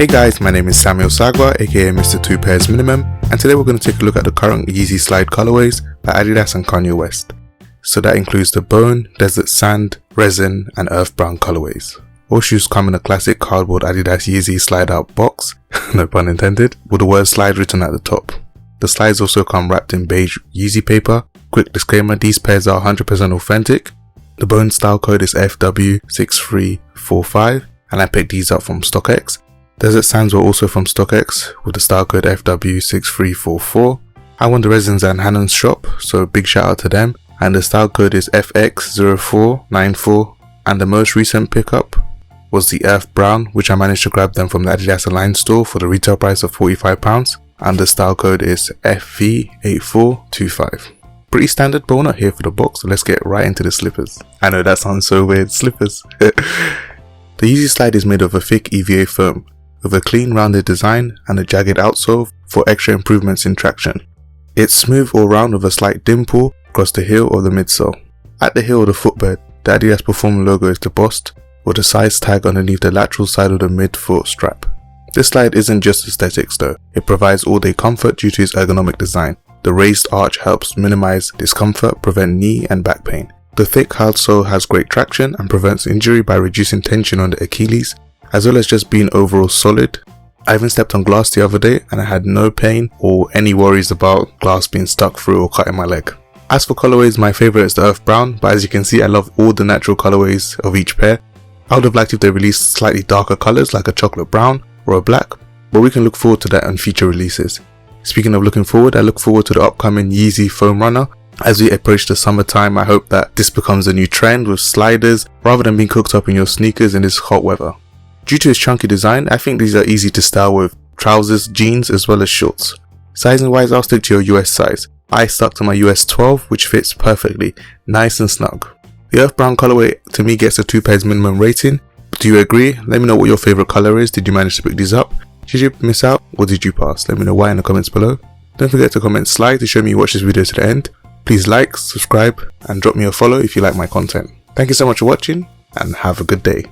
Hey guys, my name is Samuel Sagwa, aka Mr. 2 Pairs Minimum, and today we're going to take a look at the current Yeezy slide colorways by Adidas and Kanye West. So that includes the Bone, Desert Sand, Resin, and Earth Brown colorways. All shoes come in a classic cardboard Adidas Yeezy slide out box, no pun intended, with the word slide written at the top. The slides also come wrapped in beige Yeezy paper. Quick disclaimer, these pairs are 100% authentic. The Bone style code is FW6345 and I picked these up from StockX. Desert Sands were also from StockX with the style code FW6344. I won the Resins and Hannon's shop, so big shout out to them. And the style code is FX0494, and the most recent pickup was the Earth Brown, which I managed to grab them from the Adidas Align store for the retail price of £45, and the style code is FV8425. Pretty standard, but we're not here for the box, so let's get right into the slippers. I know that sounds so weird, slippers. The Yeezy slide is made of a thick EVA foam, with a clean rounded design and a jagged outsole for extra improvements in traction. It's smooth all round with a slight dimple across the heel or the midsole. At the heel of the footbed, the Adidas Performer logo is embossed with a size tag underneath the lateral side of the mid-foot strap. This slide isn't just aesthetics though, it provides all-day comfort due to its ergonomic design. The raised arch helps minimize discomfort, prevent knee and back pain. The thick outsole has great traction and prevents injury by reducing tension on the Achilles, as well as just being overall solid. I even stepped on glass the other day and I had no pain or any worries about glass being stuck through or cutting my leg. As for colorways, my favorite is the Earth Brown, but as you can see I love all the natural colorways of each pair. I would have liked if they released slightly darker colors like a chocolate brown or a black, but we can look forward to that on future releases. Speaking of looking forward, I look forward to the upcoming Yeezy Foam Runner. As we approach the summertime, I hope that this becomes a new trend with sliders rather than being cooked up in your sneakers in this hot weather. Due to its chunky design, I think these are easy to style with trousers, jeans as well as shorts. Sizing wise, I'll stick to your US size. I stuck to my US 12, which fits perfectly, nice and snug. The Earth Brown colorway to me gets a 2 pairs minimum rating. Do you agree? Let me know what your favorite color is. Did you manage to pick these up? Did you miss out or did you pass? Let me know why in the comments below. Don't forget to comment slide to show me you watched this video to the end. Please like, subscribe and drop me a follow if you like my content. Thank you so much for watching and have a good day.